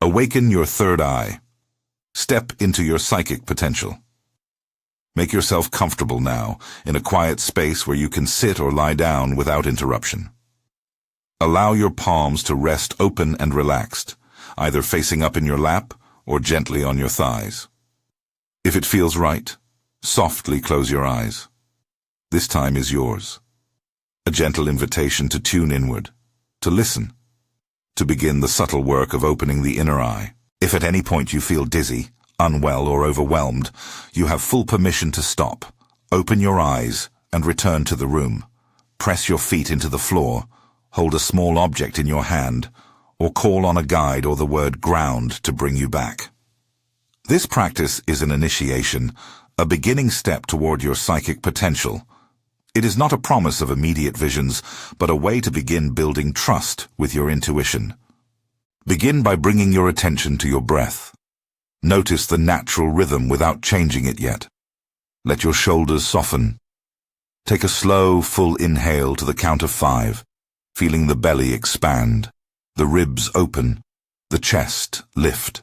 Awaken your third eye. Step into your psychic potential. Make yourself comfortable now in a quiet space where you can sit or lie down without interruption. Allow your palms to rest open and relaxed, either facing up in your lap or gently on your thighs. If it feels right, softly close your eyes. This time is yours. A gentle invitation to tune inward, to listen, to begin the subtle work of opening the inner eye. If at any point you feel dizzy, unwell, or overwhelmed, you have full permission to stop. Open your eyes and return to the room. Press your feet into the floor, hold a small object in your hand, or call on a guide or the word ground to bring you back. This practice is an initiation, a beginning step toward your psychic potential. It is not a promise of immediate visions, but a way to begin building trust with your intuition. Begin by bringing your attention to your breath. Notice the natural rhythm without changing it yet. Let your shoulders soften. Take a slow, full inhale to the count of 5, feeling the belly expand, the ribs open, the chest lift.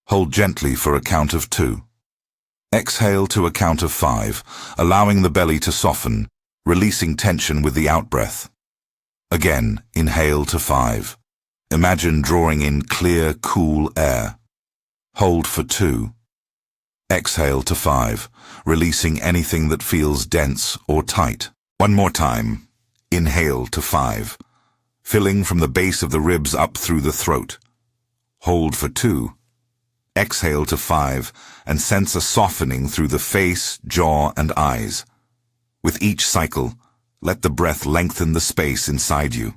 Hold gently for a count of 2. Exhale to a count of 5, allowing the belly to soften, releasing tension with the outbreath. Again, inhale to 5. Imagine drawing in clear, cool air. Hold for 2. Exhale to 5, releasing anything that feels dense or tight. One more time. Inhale to 5, filling from the base of the ribs up through the throat. Hold for 2. Exhale to 5 and sense a softening through the face, jaw, and eyes. With each cycle, let the breath lengthen the space inside you.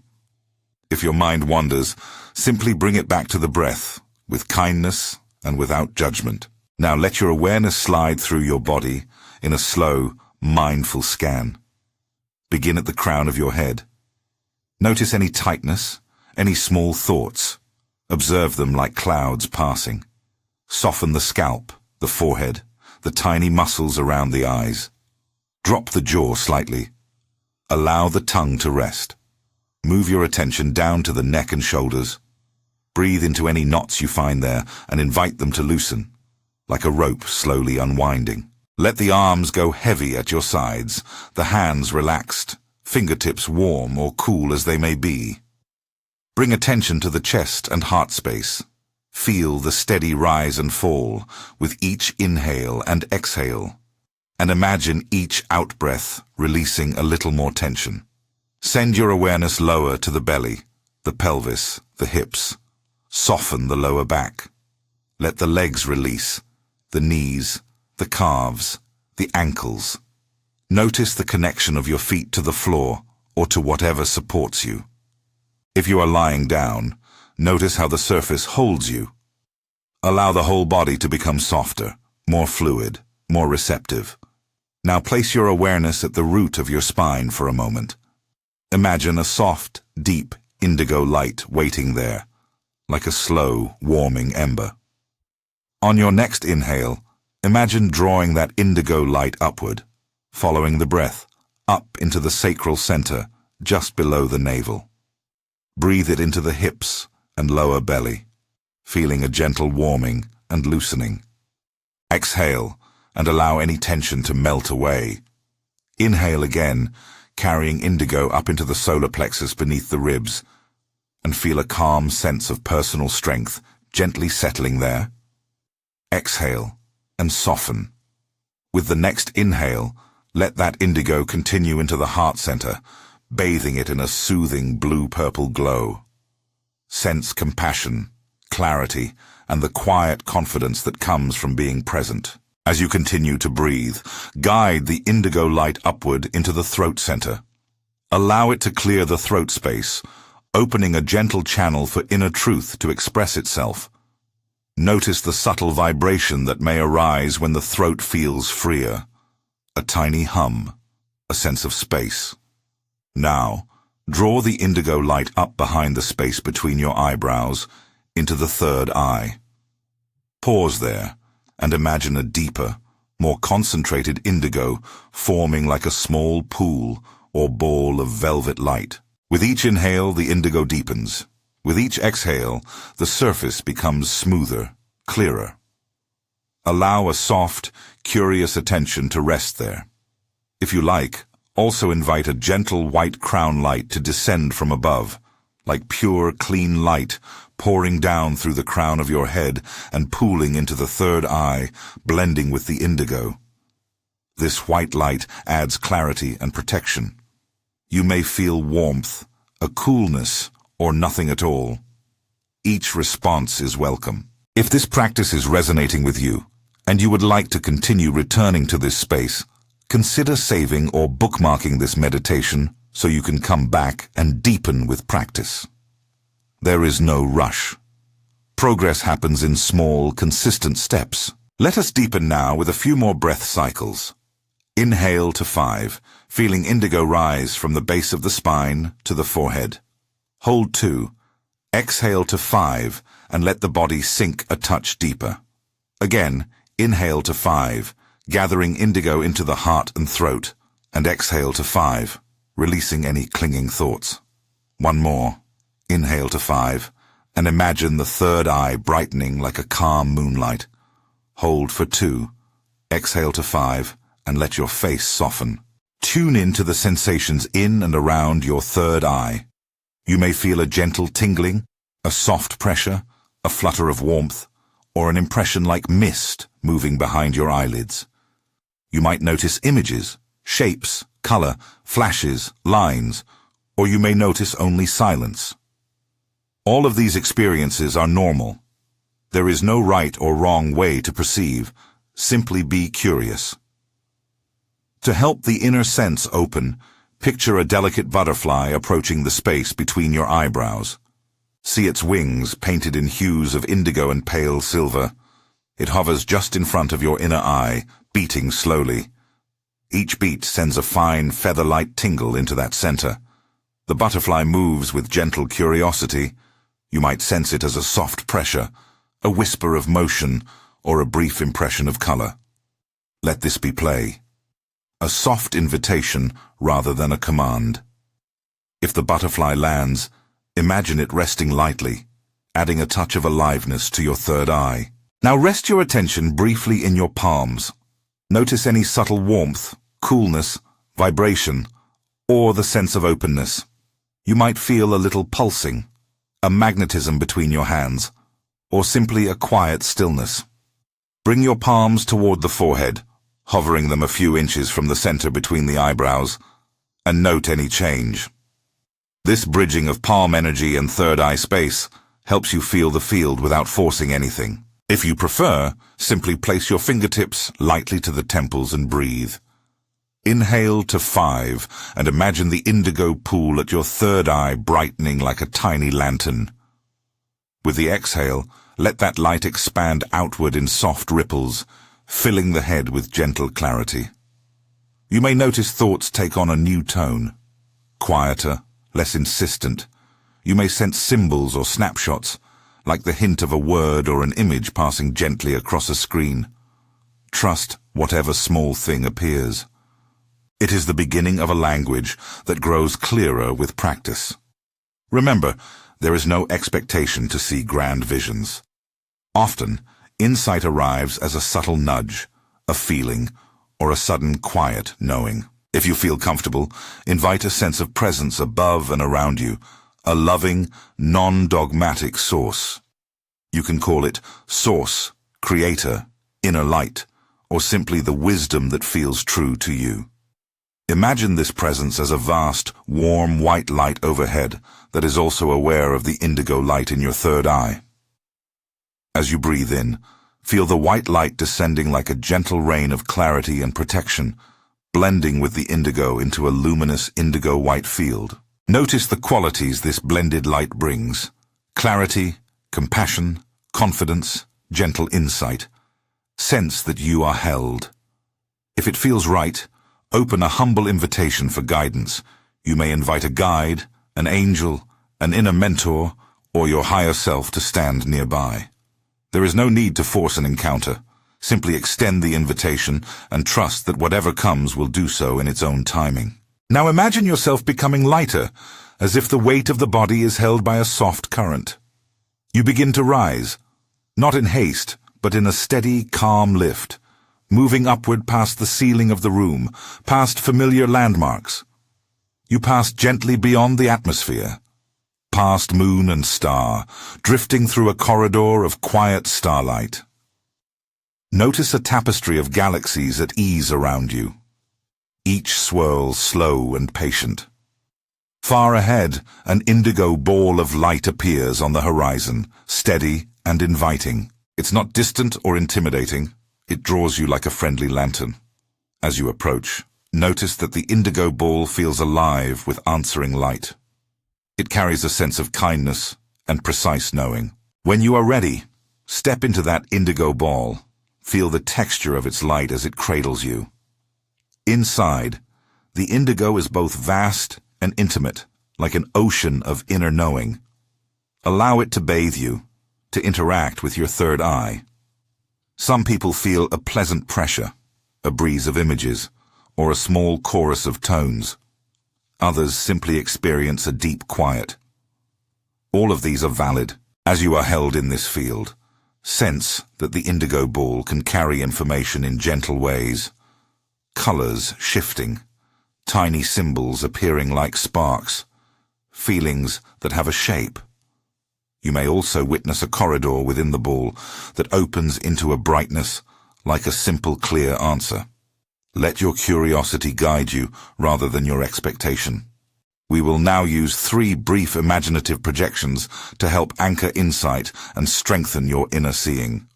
If your mind wanders, simply bring it back to the breath, with kindness and without judgment. Now let your awareness slide through your body in a slow, mindful scan. Begin at the crown of your head. Notice any tightness, any small thoughts. Observe them like clouds passing. Soften the scalp, the forehead, the tiny muscles around the eyes. Drop the jaw slightly. Allow the tongue to rest. Move your attention down to the neck and shoulders. Breathe into any knots you find there and invite them to loosen, like a rope slowly unwinding. Let the arms go heavy at your sides, the hands relaxed, fingertips warm or cool as they may be. Bring attention to the chest and heart space. Feel the steady rise and fall with each inhale and exhale, and imagine each outbreath releasing a little more tension. Send your awareness lower to the belly, the pelvis, the hips. Soften the lower back. Let the legs release, the knees, the calves, the ankles. Notice the connection of your feet to the floor or to whatever supports you. If you are lying down, notice how the surface holds you. Allow the whole body to become softer, more fluid, more receptive. Now place your awareness at the root of your spine for a moment. Imagine a soft, deep indigo light waiting there, like a slow, warming ember. On your next inhale, imagine drawing that indigo light upward, following the breath, up into the sacral center, just below the navel. Breathe it into the hips and lower belly, feeling a gentle warming and loosening. Exhale and allow any tension to melt away. Inhale again, carrying indigo up into the solar plexus beneath the ribs, and feel a calm sense of personal strength gently settling there. Exhale and soften. With the next inhale, let that indigo continue into the heart center, bathing it in a soothing blue-purple glow. Sense compassion, clarity, and the quiet confidence that comes from being present. As you continue to breathe, guide the indigo light upward into the throat center. Allow it to clear the throat space, opening a gentle channel for inner truth to express itself. Notice the subtle vibration that may arise when the throat feels freer. A tiny hum, a sense of space. Now, draw the indigo light up behind the space between your eyebrows into the third eye. Pause there and imagine a deeper, more concentrated indigo forming like a small pool or ball of velvet light. With each inhale, the indigo deepens, With each exhale, the surface becomes smoother, clearer. Allow a soft, curious attention to rest there. If you like, also invite a gentle white crown light to descend from above, like pure, clean light pouring down through the crown of your head and pooling into the third eye, blending with the indigo. This white light adds clarity and protection. You may feel warmth, a coolness, or nothing at all. Each response is welcome. If this practice is resonating with you, and you would like to continue returning to this space, consider saving or bookmarking this meditation so you can come back and deepen with practice. There is no rush. Progress happens in small, consistent steps. Let us deepen now with a few more breath cycles. Inhale to 5, feeling indigo rise from the base of the spine to the forehead. Hold 2. Exhale to 5 and let the body sink a touch deeper. Again, inhale to 5, gathering indigo into the heart and throat, and exhale to 5, releasing any clinging thoughts. One more. Inhale to 5, and imagine the third eye brightening like a calm moonlight. Hold for 2. Exhale to 5, and let your face soften. Tune in to the sensations in and around your third eye. You may feel a gentle tingling, a soft pressure, a flutter of warmth, or an impression like mist moving behind your eyelids. You might notice images, shapes, color, flashes, lines, or you may notice only silence. All of these experiences are normal. There is no right or wrong way to perceive. Simply be curious. To help the inner sense open, picture a delicate butterfly approaching the space between your eyebrows. See its wings painted in hues of indigo and pale silver. It hovers just in front of your inner eye, beating slowly. Each beat sends a fine, feather-light tingle into that center. The butterfly moves with gentle curiosity. You might sense it as a soft pressure, a whisper of motion, or a brief impression of color. Let this be play. A soft invitation rather than a command. If the butterfly lands, imagine it resting lightly, adding a touch of aliveness to your third eye. Now rest your attention briefly in your palms. Notice any subtle warmth, coolness, vibration, or the sense of openness. You might feel a little pulsing, a magnetism between your hands, or simply a quiet stillness. Bring your palms toward the forehead, hovering them a few inches from the center between the eyebrows, and note any change. This bridging of palm energy and third eye space helps you feel the field without forcing anything. If you prefer, simply place your fingertips lightly to the temples and breathe. Inhale to 5 and imagine the indigo pool at your third eye brightening like a tiny lantern. With the exhale, let that light expand outward in soft ripples, filling the head with gentle clarity. You may notice thoughts take on a new tone, quieter, less insistent. You may sense symbols or snapshots, like the hint of a word or an image passing gently across a screen. Trust whatever small thing appears. It is the beginning of a language that grows clearer with practice. Remember, there is no expectation to see grand visions. Often, insight arrives as a subtle nudge, a feeling, or a sudden quiet knowing. If you feel comfortable, invite a sense of presence above and around you, a loving, non-dogmatic source. You can call it source, creator, inner light, or simply the wisdom that feels true to you. Imagine this presence as a vast, warm white light overhead that is also aware of the indigo light in your third eye. As you breathe in, feel the white light descending like a gentle rain of clarity and protection, blending with the indigo into a luminous indigo-white field. Notice the qualities this blended light brings: clarity, compassion, confidence, gentle insight. Sense that you are held. If it feels right, open a humble invitation for guidance. You may invite a guide, an angel, an inner mentor, or your higher self to stand nearby. There is no need to force an encounter. Simply extend the invitation and trust that whatever comes will do so in its own timing. Now imagine yourself becoming lighter, as if the weight of the body is held by a soft current. You begin to rise, not in haste, but in a steady, calm lift, moving upward past the ceiling of the room, past familiar landmarks. You pass gently beyond the atmosphere, past moon and star, drifting through a corridor of quiet starlight. Notice a tapestry of galaxies at ease around you, each swirl slow and patient. Far ahead, an indigo ball of light appears on the horizon, steady and inviting. It's not distant or intimidating. It draws you like a friendly lantern. As you approach, notice that the indigo ball feels alive with answering light. It carries a sense of kindness and precise knowing. When you are ready, step into that indigo ball. Feel the texture of its light as it cradles you. Inside, the indigo is both vast and intimate, like an ocean of inner knowing. Allow it to bathe you, to interact with your third eye. Some people feel a pleasant pressure, a breeze of images, or a small chorus of tones. Others simply experience a deep quiet. All of these are valid. As you are held in this field, sense that the indigo ball can carry information in gentle ways. Colors shifting, tiny symbols appearing like sparks, feelings that have a shape. You may also witness a corridor within the ball that opens into a brightness like a simple, clear answer. Let your curiosity guide you rather than your expectation. We will now use 3 brief imaginative projections to help anchor insight and strengthen your inner seeing.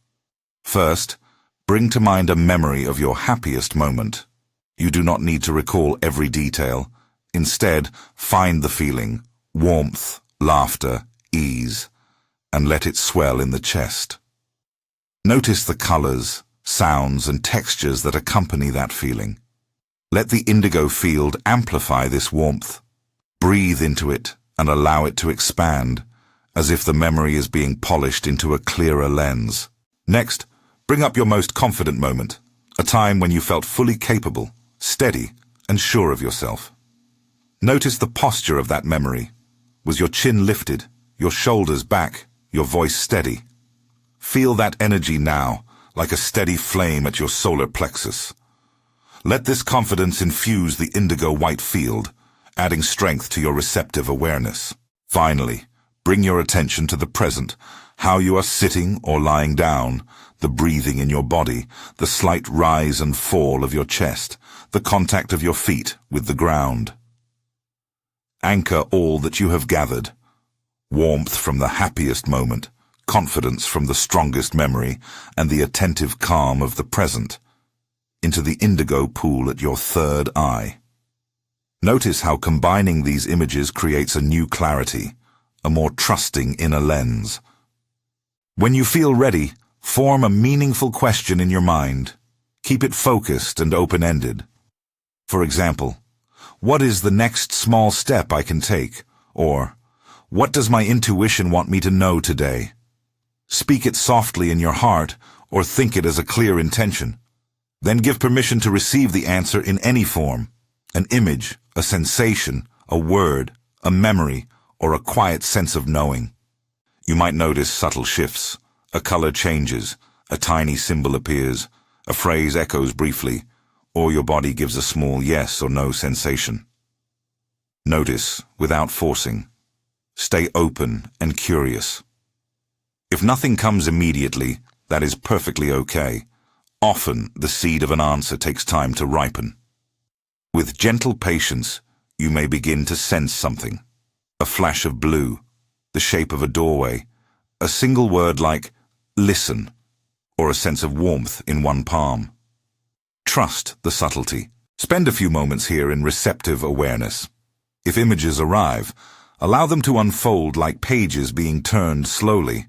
First, bring to mind a memory of your happiest moment. You do not need to recall every detail. Instead, find the feeling, warmth, laughter, ease, and let it swell in the chest. Notice the colors, sounds, and textures that accompany that feeling. Let the indigo field amplify this warmth. Breathe into it and allow it to expand, as if the memory is being polished into a clearer lens. Next, bring up your most confident moment, a time when you felt fully capable, steady, and sure of yourself. Notice the posture of that memory. Was your chin lifted, your shoulders back, your voice steady? Feel that energy now, like a steady flame at your solar plexus. Let this confidence infuse the indigo white field, adding strength to your receptive awareness. Finally, bring your attention to the present, how you are sitting or lying down, the breathing in your body, the slight rise and fall of your chest, the contact of your feet with the ground. Anchor all that you have gathered. Warmth from the happiest moment, confidence from the strongest memory, and the attentive calm of the present, into the indigo pool at your third eye. Notice how combining these images creates a new clarity, a more trusting inner lens. When you feel ready, form a meaningful question in your mind. Keep it focused and open-ended. For example, what is the next small step I can take? Or, what does my intuition want me to know today? Speak it softly in your heart, or think it as a clear intention. Then give permission to receive the answer in any form. An image, a sensation, a word, a memory, or a quiet sense of knowing. You might notice subtle shifts. A color changes, a tiny symbol appears, a phrase echoes briefly, or your body gives a small yes or no sensation. Notice without forcing. Stay open and curious. If nothing comes immediately, that is perfectly okay. Often, the seed of an answer takes time to ripen. With gentle patience, you may begin to sense something. A flash of blue, the shape of a doorway, a single word like listen, or a sense of warmth in one palm. Trust the subtlety. Spend a few moments here in receptive awareness. If images arrive, allow them to unfold like pages being turned slowly.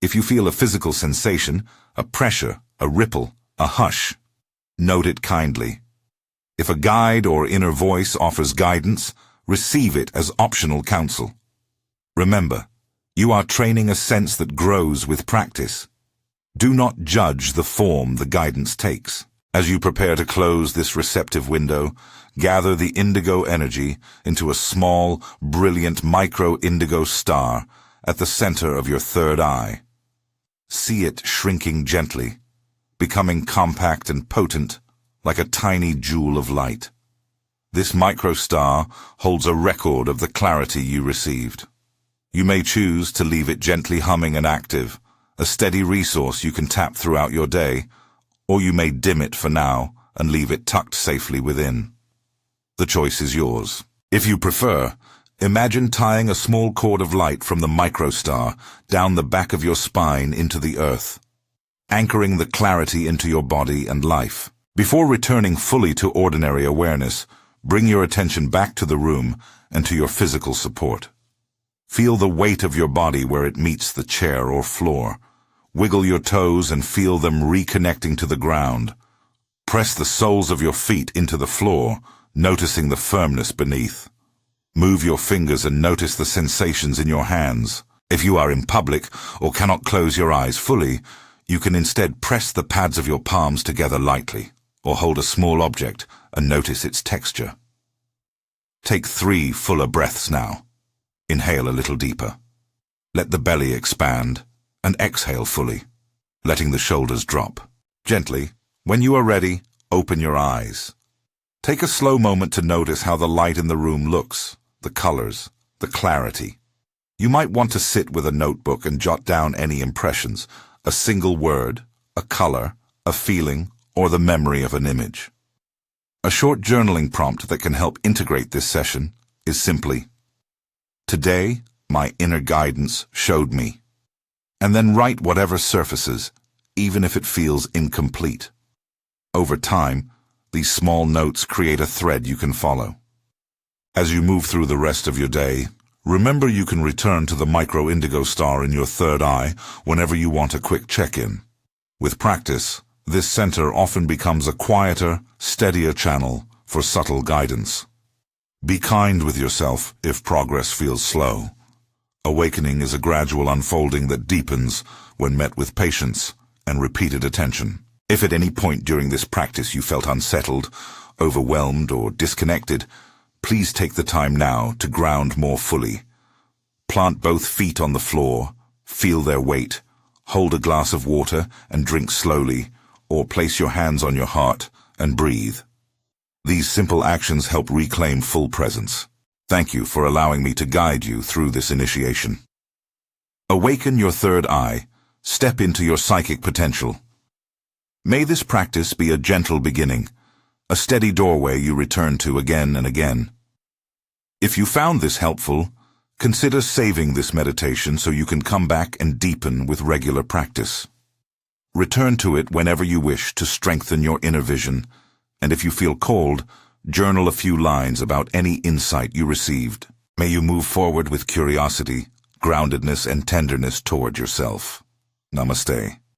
If you feel a physical sensation, a pressure, a ripple, a hush, note it kindly. If a guide or inner voice offers guidance, receive it as optional counsel. Remember, you are training a sense that grows with practice. Do not judge the form the guidance takes. As you prepare to close this receptive window, gather the indigo energy into a small, brilliant micro-indigo star at the center of your third eye. See it shrinking gently, becoming compact and potent like a tiny jewel of light. This microstar holds a record of the clarity you received. You may choose to leave it gently humming and active, a steady resource you can tap throughout your day, or you may dim it for now and leave it tucked safely within. The choice is yours. If you prefer, imagine tying a small cord of light from the microstar down the back of your spine into the earth, anchoring the clarity into your body and life. Before returning fully to ordinary awareness, bring your attention back to the room and to your physical support. Feel the weight of your body where it meets the chair or floor. Wiggle your toes and feel them reconnecting to the ground. Press the soles of your feet into the floor, noticing the firmness beneath. Move your fingers and notice the sensations in your hands. If you are in public or cannot close your eyes fully, you can instead press the pads of your palms together lightly, or hold a small object and notice its texture. Take 3 fuller breaths now. Inhale a little deeper. Let the belly expand, and exhale fully, letting the shoulders drop. Gently, when you are ready, open your eyes. Take a slow moment to notice how the light in the room looks, the colors, the clarity. You might want to sit with a notebook and jot down any impressions, a single word, a color, a feeling, or the memory of an image. A short journaling prompt that can help integrate this session is simply, "Today, my inner guidance showed me," and then write whatever surfaces, even if it feels incomplete. Over time, these small notes create a thread you can follow. As you move through the rest of your day, remember you can return to the micro-indigo star in your third eye whenever you want a quick check-in. With practice, this center often becomes a quieter, steadier channel for subtle guidance. Be kind with yourself if progress feels slow. Awakening is a gradual unfolding that deepens when met with patience and repeated attention. If at any point during this practice you felt unsettled, overwhelmed, or disconnected, please take the time now to ground more fully. Plant both feet on the floor, feel their weight, hold a glass of water and drink slowly, or place your hands on your heart and breathe. These simple actions help reclaim full presence. Thank you for allowing me to guide you through this initiation. Awaken your third eye. Step into your psychic potential. May this practice be a gentle beginning, a steady doorway you return to again and again. If you found this helpful, consider saving this meditation so you can come back and deepen with regular practice. Return to it whenever you wish to strengthen your inner vision, and if you feel called, journal a few lines about any insight you received. May you move forward with curiosity, groundedness, and tenderness toward yourself. Namaste.